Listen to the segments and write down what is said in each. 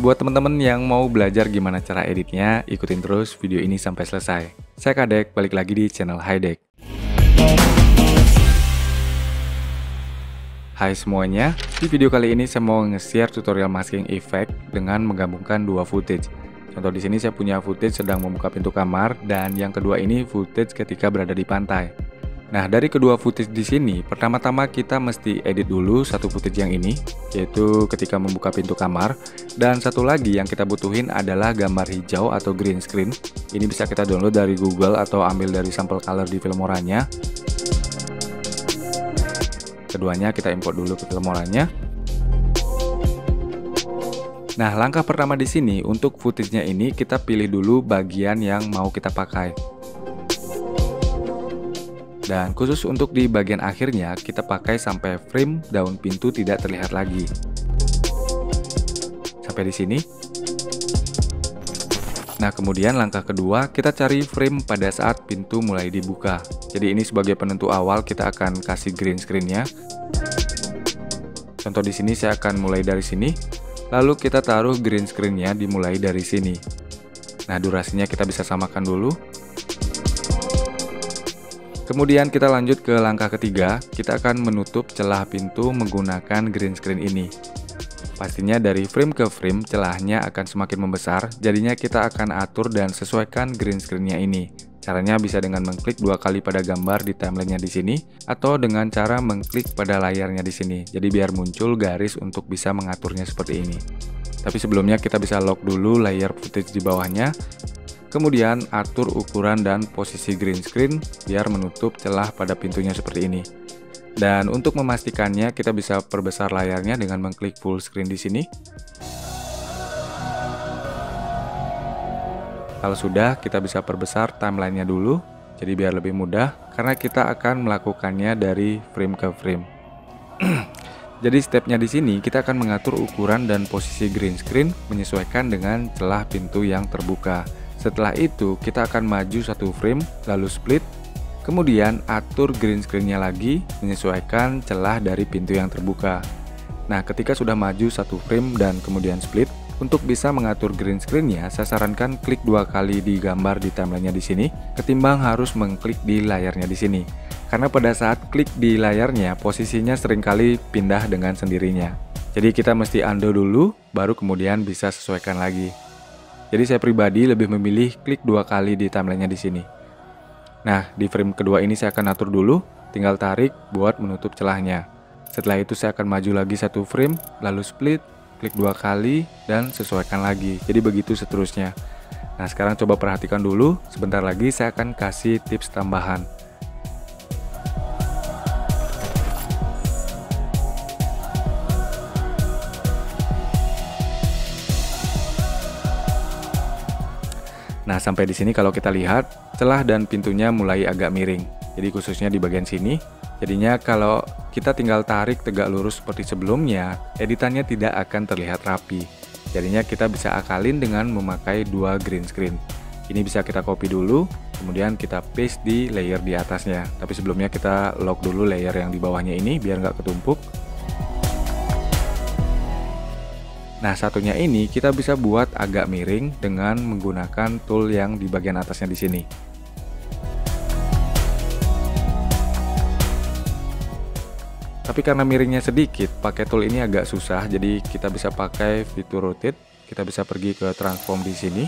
buat teman-teman yang mau belajar gimana cara editnya, ikutin terus video ini sampai selesai. Saya Kadek, balik lagi di channel Hidek. Hai semuanya, di video kali ini saya mau nge-share tutorial masking effect dengan menggabungkan dua footage. Contoh di sini saya punya footage sedang membuka pintu kamar, dan yang kedua ini footage ketika berada di pantai. Nah, dari kedua footage di sini, pertama-tama kita mesti edit dulu satu footage yang ini, yaitu ketika membuka pintu kamar. Dan satu lagi yang kita butuhin adalah gambar hijau atau green screen. Ini bisa kita download dari Google atau ambil dari sampel color di Filmoranya. Keduanya kita import dulu ke Filmoranya. Nah, langkah pertama di sini untuk footage-nya ini kita pilih dulu bagian yang mau kita pakai. Dan khusus untuk di bagian akhirnya kita pakai sampai frame daun pintu tidak terlihat lagi. Sampai di sini. Nah, kemudian langkah kedua kita cari frame pada saat pintu mulai dibuka. Jadi ini sebagai penentu awal kita akan kasih green screen-nya. Contoh di sini saya akan mulai dari sini. Lalu kita taruh green screen-nya dimulai dari sini. Nah, durasinya kita bisa samakan dulu. Kemudian kita lanjut ke langkah ketiga, kita akan menutup celah pintu menggunakan green screen ini. Pastinya dari frame ke frame celahnya akan semakin membesar, jadinya kita akan atur dan sesuaikan green screen-nya ini. Caranya bisa dengan mengklik dua kali pada gambar di timeline-nya di sini, atau dengan cara mengklik pada layarnya di sini. Jadi biar muncul garis untuk bisa mengaturnya seperti ini. Tapi sebelumnya kita bisa lock dulu layer footage di bawahnya. Kemudian atur ukuran dan posisi green screen biar menutup celah pada pintunya seperti ini. Dan untuk memastikannya kita bisa perbesar layarnya dengan mengklik full screen di sini. Kalau sudah, kita bisa perbesar timelinenya dulu, jadi biar lebih mudah karena kita akan melakukannya dari frame ke frame. Jadi stepnya di sini kita akan mengatur ukuran dan posisi green screen menyesuaikan dengan celah pintu yang terbuka. Setelah itu kita akan maju satu frame lalu split, kemudian atur green screen-nya lagi menyesuaikan celah dari pintu yang terbuka. Nah, ketika sudah maju satu frame dan kemudian split, untuk bisa mengatur green screen-nya saya sarankan klik dua kali di gambar di timeline-nya di sini ketimbang harus mengklik di layarnya di sini. Karena pada saat klik di layarnya posisinya seringkali pindah dengan sendirinya. Jadi kita mesti undo dulu baru kemudian bisa sesuaikan lagi. Jadi saya pribadi lebih memilih klik dua kali di timeline-nya di sini. Nah, di frame kedua ini saya akan atur dulu, tinggal tarik buat menutup celahnya. Setelah itu saya akan maju lagi satu frame, lalu split, klik dua kali, dan sesuaikan lagi. Jadi begitu seterusnya. Nah, sekarang coba perhatikan dulu, sebentar lagi saya akan kasih tips tambahan. Nah, sampai di sini kalau kita lihat, celah dan pintunya mulai agak miring. Jadi khususnya di bagian sini. Jadinya kalau kita tinggal tarik tegak lurus seperti sebelumnya, editannya tidak akan terlihat rapi. Jadinya kita bisa akalin dengan memakai dua green screen. Ini bisa kita copy dulu, kemudian kita paste di layer di atasnya. Tapi sebelumnya kita lock dulu layer yang di bawahnya ini biar nggak ketumpuk. Nah, satunya ini kita bisa buat agak miring dengan menggunakan tool yang di bagian atasnya di sini. Tapi karena miringnya sedikit, pakai tool ini agak susah, jadi kita bisa pakai fitur rotate. Kita bisa pergi ke transform di sini.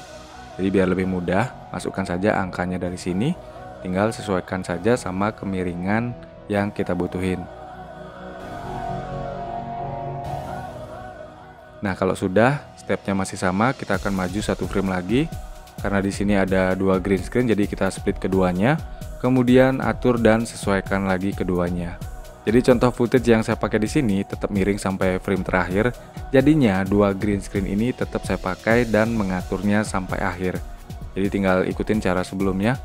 Jadi biar lebih mudah, masukkan saja angkanya dari sini, tinggal sesuaikan saja sama kemiringan yang kita butuhin. Nah, kalau sudah, stepnya masih sama, kita akan maju satu frame lagi. Karena di sini ada dua green screen, jadi kita split keduanya. Kemudian atur dan sesuaikan lagi keduanya. Jadi contoh footage yang saya pakai di sini tetap miring sampai frame terakhir. Jadinya dua green screen ini tetap saya pakai dan mengaturnya sampai akhir. Jadi tinggal ikutin cara sebelumnya.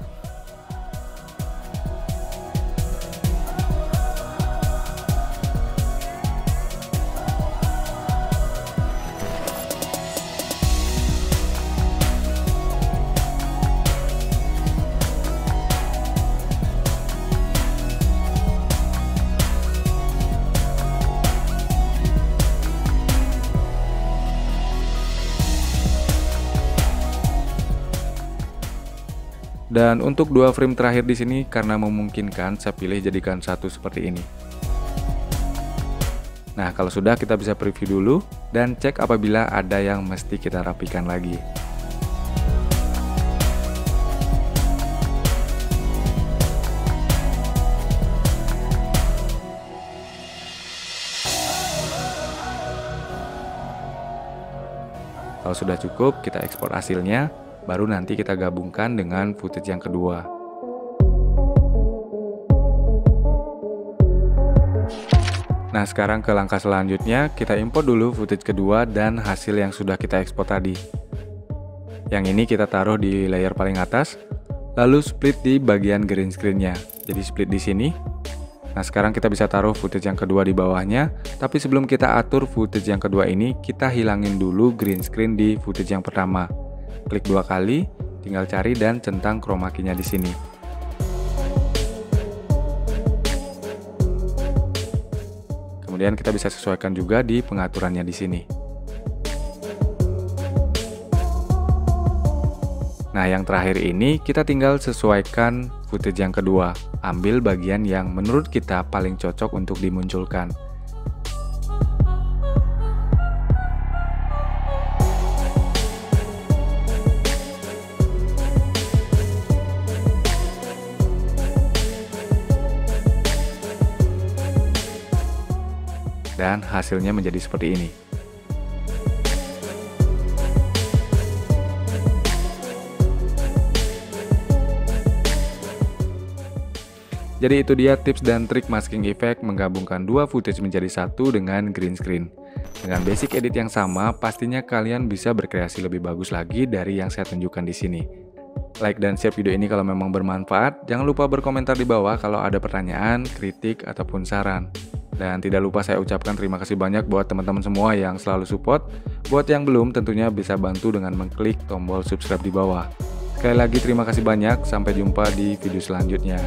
Dan untuk 2 frame terakhir di sini karena memungkinkan, saya pilih jadikan satu seperti ini. Nah, kalau sudah kita bisa preview dulu dan cek apabila ada yang mesti kita rapikan lagi. Kalau sudah cukup, kita ekspor hasilnya, baru nanti kita gabungkan dengan footage yang kedua. Nah, sekarang ke langkah selanjutnya, kita import dulu footage kedua dan hasil yang sudah kita ekspor tadi. Yang ini kita taruh di layer paling atas, lalu split di bagian green screen-nya. Jadi split di sini. Nah, sekarang kita bisa taruh footage yang kedua di bawahnya, tapi sebelum kita atur footage yang kedua ini, kita hilangin dulu green screen di footage yang pertama. Klik 2 kali, tinggal cari dan centang chroma key-nya di sini. Kemudian kita bisa sesuaikan juga di pengaturannya di sini. Nah, yang terakhir ini kita tinggal sesuaikan footage yang kedua. Ambil bagian yang menurut kita paling cocok untuk dimunculkan. Dan hasilnya menjadi seperti ini. Jadi itu dia tips dan trik masking effect menggabungkan 2 footage menjadi satu dengan green screen. Dengan basic edit yang sama, pastinya kalian bisa berkreasi lebih bagus lagi dari yang saya tunjukkan di sini. Like dan share video ini kalau memang bermanfaat. Jangan lupa berkomentar di bawah kalau ada pertanyaan, kritik, ataupun saran. Dan tidak lupa saya ucapkan terima kasih banyak buat teman-teman semua yang selalu support. Buat yang belum tentunya bisa bantu dengan mengklik tombol subscribe di bawah. Sekali lagi terima kasih banyak, sampai jumpa di video selanjutnya.